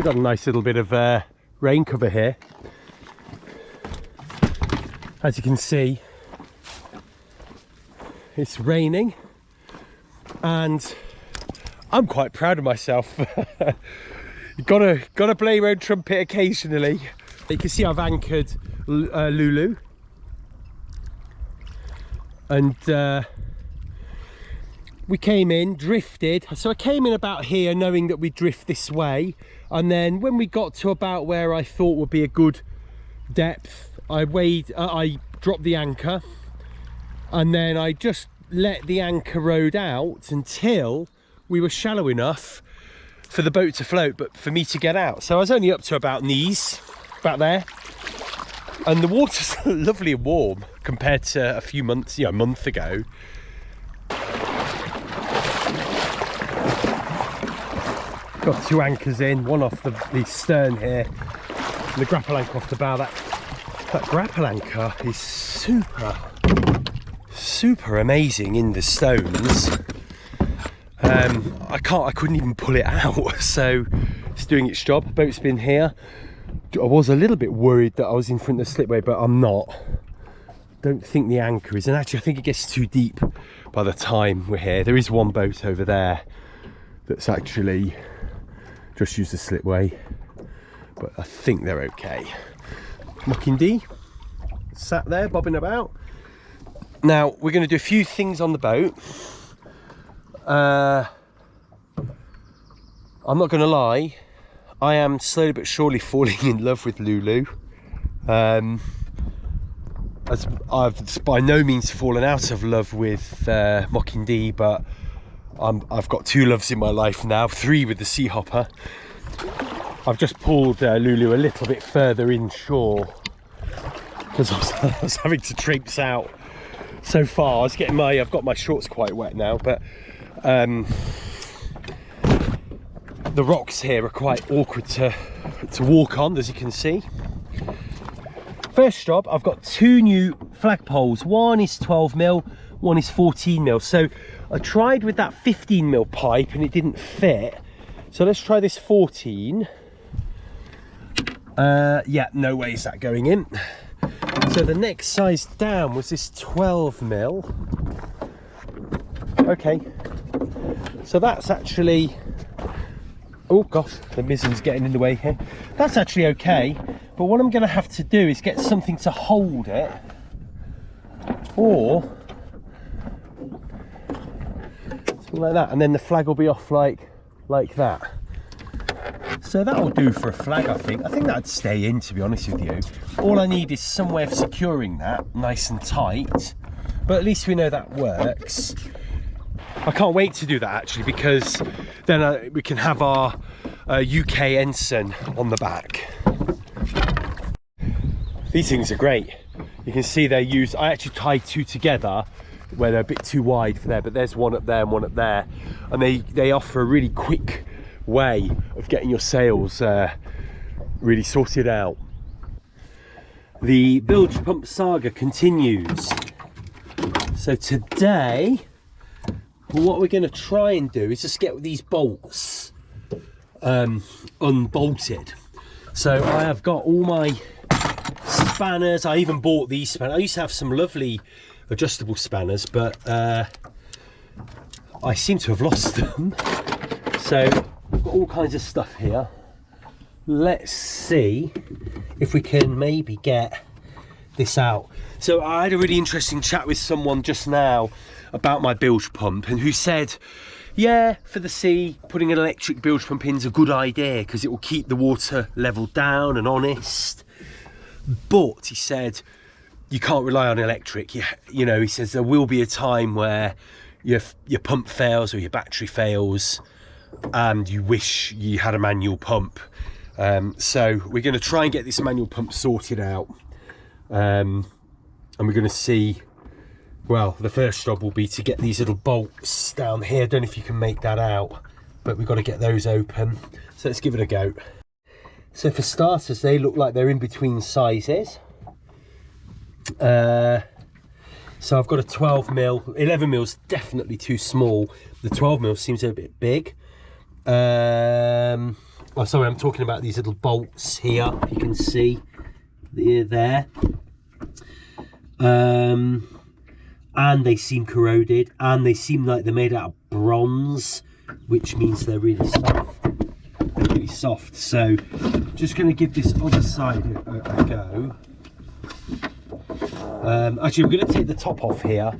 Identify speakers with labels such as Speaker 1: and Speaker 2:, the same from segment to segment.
Speaker 1: We've got a nice little bit of rain cover here. As you can see, it's raining and I'm quite proud of myself. Gotta play your own trumpet occasionally. You can see I've anchored Lulu, and we came in, drifted. So I came in about here knowing that we'd drift this way, and then when we got to about where I thought would be a good depth, I dropped the anchor, and then I just let the anchor rode out until we were shallow enough for the boat to float, but for me to get out. So I was only up to about knees, about there, and the water's lovely and warm compared to a few months, a month ago. Got 2 anchors in, one off the stern here, and the grapple anchor off the bow. That grapple anchor is super amazing in the stones. I couldn't even pull it out, so it's doing its job. Boat's been here. I was a little bit worried that I was in front of the slipway, but I'm not. Don't think the anchor is, and actually I think it gets too deep by the time we're here. There is one boat over there that's actually just used the slipway, but I think they're okay. Muckindee sat there bobbing about. Now we're going to do a few things on the boat. I'm not going to lie, I am slowly but surely falling in love with Lulu. As I've by no means fallen out of love with Muckindee, but I've got 2 loves in my life now, 3 with the sea hopper. I've just pulled Lulu a little bit further inshore because I was having to traipse out so far. I was getting I've got my shorts quite wet now, but the rocks here are quite awkward to walk on, as you can see. First job, I've got 2 new flagpoles. One is 12mm, one is 14mm. So I tried with that 15mm pipe and it didn't fit. So let's try this 14. Yeah, no way is that going in. So the next size down was this 12mm. Okay, so that's actually, oh gosh, the mizzen's getting in the way here. That's actually okay, but what I'm going to have to do is get something to hold it, or something like that, and then the flag will be off like that. So that'll do for a flag, I think. I think that'd stay in, to be honest with you. All I need is some way of securing that nice and tight, but at least we know that works. I can't wait to do that actually, because then we can have our UK ensign on the back. These things are great. You can see they're used. I actually tied 2 together where they're a bit too wide for there, but there's one up there and one up there, and they offer a really quick way of getting your sails really sorted out. The bilge pump saga continues. So today, what we're going to try and do is just get these bolts unbolted. So I have got all my spanners. I even bought these spanners. I used to have some lovely adjustable spanners, but I seem to have lost them. So we've got all kinds of stuff here. Let's see if we can maybe get this out. So I had a really interesting chat with someone just now about my bilge pump, and who said, yeah, for the sea, putting an electric bilge pump in is a good idea because it will keep the water level down and honest. But he said you can't rely on electric. You know, he says there will be a time where your pump fails or your battery fails and you wish you had a manual pump. So we're going to try and get this manual pump sorted out, and we're going to see. Well, the first job will be to get these little bolts down here. I don't know if you can make that out, but we've got to get those open. So let's give it a go. So for starters, they look like they're in between sizes. So I've got a 12mm, 11mm is definitely too small. The 12mm seems a bit big. Oh, sorry, I'm talking about these little bolts here. If you can see, they're there. And they seem corroded, and they seem like they're made out of bronze, which means they're really soft. They're really soft. So, just going to give this other side a go. Actually, I'm going to take the top off here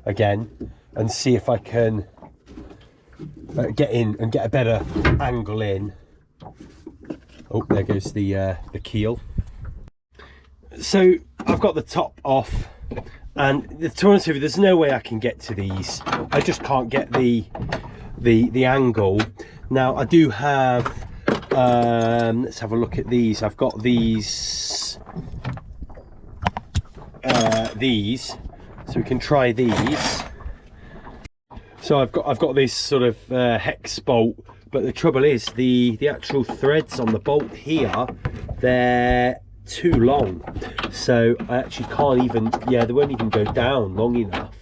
Speaker 1: again and see if I can get in and get a better angle in. Oh, there goes the keel. So I've got the top off, and to be honest with you, there's no way I can get to these. I just can't get the angle. Now I do have. Let's have a look at these. I've got these, so we can try these. So I've got this sort of hex bolt, but the trouble is the actual threads on the bolt here, they're too long, so I actually can't even, they won't even go down long enough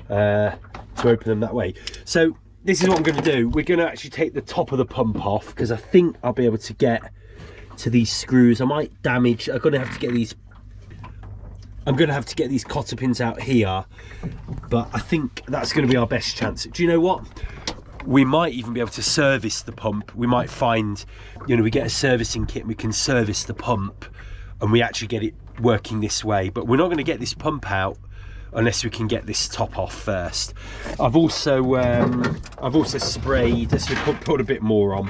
Speaker 1: to open them that way. So this is what I'm going to do. We're going to actually take the top of the pump off, because I think I'll be able to get to these screws. I might damage, I'm going to have to get these cotter pins out here, but I think that's going to be our best chance. Do you know what? We might even be able to service the pump. We might find, we get a servicing kit and we can service the pump and we actually get it working this way. But we're not going to get this pump out unless we can get this top off first. I've also sprayed, let's put a bit more on.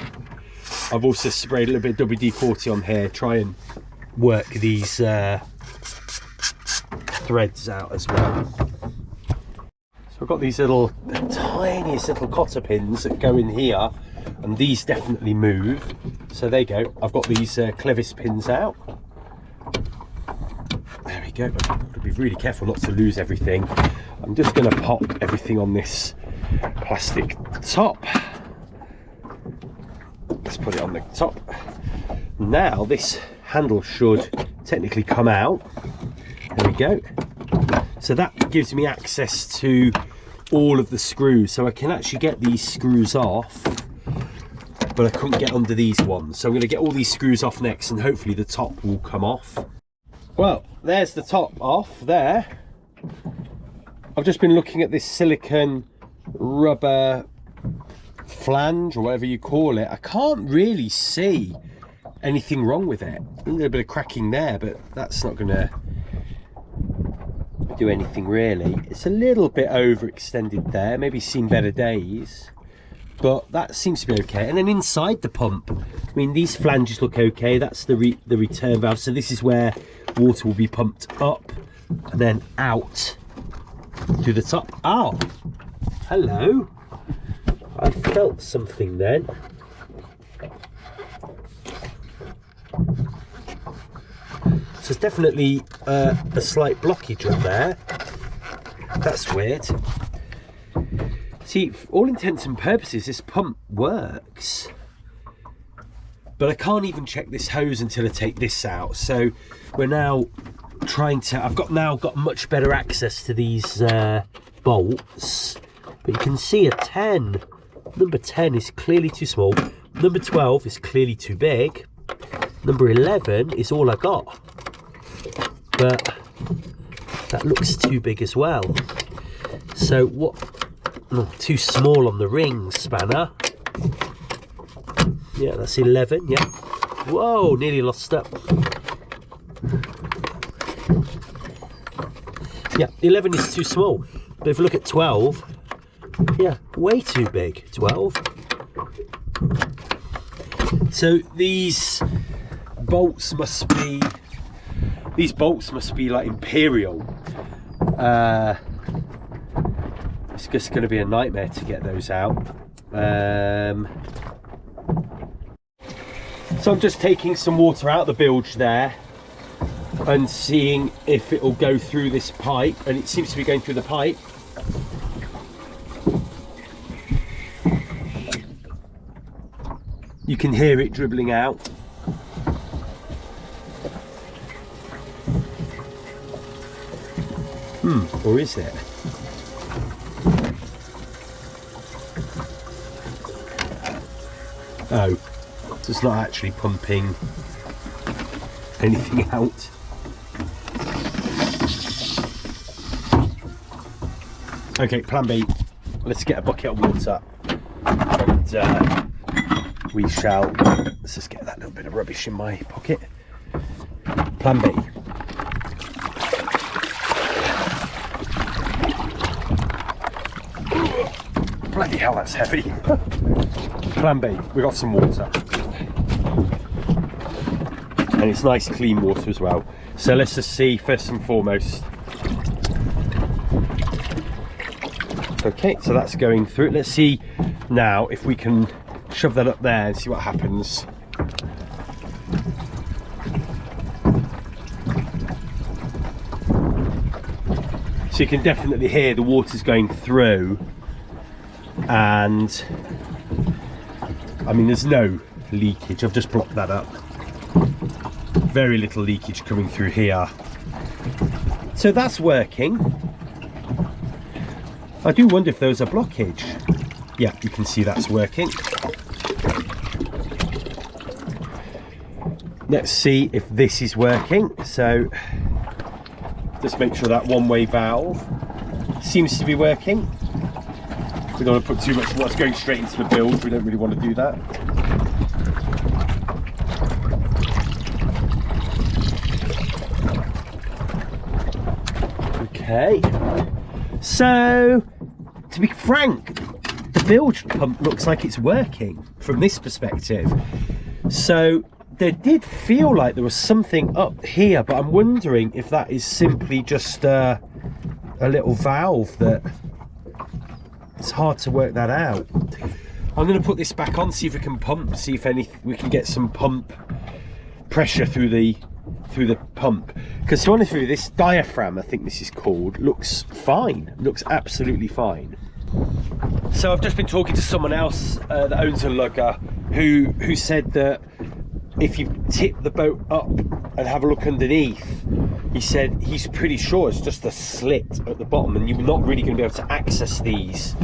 Speaker 1: I've also sprayed a little bit of WD-40 on here, try and work these threads out as well. So I've got these the tiniest little cotter pins that go in here, and these definitely move. So there you go. I've got these clevis pins out. There we go. I've got to be really careful not to lose everything. I'm just going to pop everything on this plastic top. Let's put it on the top. Now this handle should technically come out. There we go. So that gives me access to all of the screws, so I can actually get these screws off, but I couldn't get under these ones. So I'm going to get all these screws off next, and hopefully the top will come off. Well, there's the top off there. I've just been looking at this silicone rubber flange, or whatever you call it. I can't really see anything wrong with it. A little bit of cracking there, but that's not going to do anything really. It's a little bit overextended there, maybe seen better days, but that seems to be okay. And then inside the pump, I mean, these flanges look okay. That's the return valve, so this is where water will be pumped up and then out to the top. Oh, hello, I felt something then. So it's definitely a slight blockage on there. That's weird. See, for all intents and purposes, this pump works, but I can't even check this hose until I take this out. So we're now trying to, I've now got much better access to these bolts, but you can see a 10. Number 10 is clearly too small. Number 12 is clearly too big. Number 11 is all I got, but that looks too big as well. So what? Oh, too small on the ring spanner. Yeah, that's 11. Yeah. Whoa, nearly lost up. Yeah, 11 is too small. But if you look at 12, yeah, way too big. 12. So these bolts must be like imperial. It's just going to be a nightmare to get those out. So I'm just taking some water out of the bilge there and seeing if it will go through this pipe, and it seems to be going through the pipe. You can hear it dribbling out. Or is it? Oh, So it's not actually pumping anything out. Okay, plan B. Let's get a bucket of water and we shall, let's just get that little bit of rubbish in my pocket. Plan B. Bloody hell, that's heavy. Plan B, we got some water. And it's nice clean water as well. So let's just see first and foremost. Okay, so that's going through. Let's see now if we can shove that up there and see what happens. So you can definitely hear the water's going through, and I mean there's no leakage. I've just blocked that up. Very little leakage coming through here. So that's working. I do wonder if there's a blockage. Yeah, you can see that's working. Let's see if this is working. So just make sure that one-way valve seems to be working. We don't want to put too much water going straight into the bilge. We don't really want to do that. Okay. So, to be frank, the bilge pump looks like it's working from this perspective. So there did feel like there was something up here, but I'm wondering if that is simply just a little valve that it's hard to work that out. I'm going to put this back on, see if we can pump, see if we can get some pump pressure through the pump, because to be honest with you, this diaphragm, I think this is called, looks fine, looks absolutely fine. So I've just been talking to someone else that owns a lugger who said that if you tip the boat up and have a look underneath, he said he's pretty sure it's just a slit at the bottom and you're not really going to be able to access these.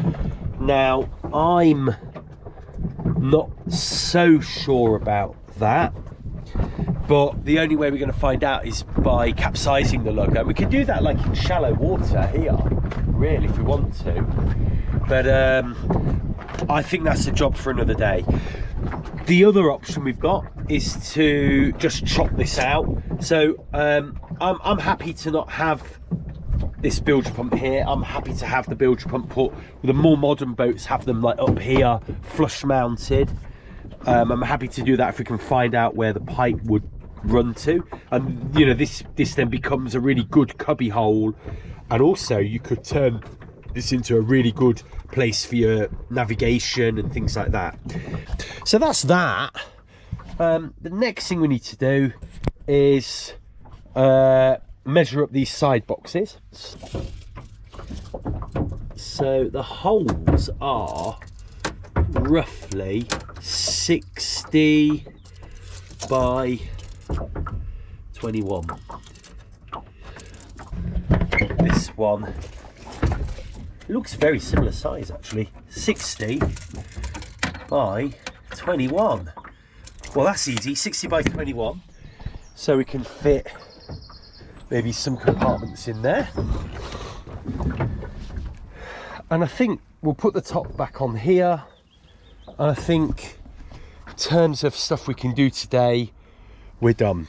Speaker 1: Now I'm not so sure about that, but the only way we're going to find out is by capsizing the lugger. We can do that like in shallow water here, really, if we want to. But I think that's a job for another day. The other option we've got is to just chop this out. So I'm happy to not have this bilge pump here. I'm happy to have the bilge pump put, the more modern boats have them like up here, flush mounted. I'm happy to do that if we can find out where the pipe would run to, and you know, this then becomes a really good cubby hole, and also you could turn this into a really good place for your navigation and things like that. So that's that. The next thing we need to do is measure up these side boxes. So the holes are roughly 60 by 21. This one looks very similar size actually, 60 by 21. Well, that's easy, 60 by 21. So we can fit maybe some compartments in there. And I think we'll put the top back on here. And I think in terms of stuff we can do today, we're done.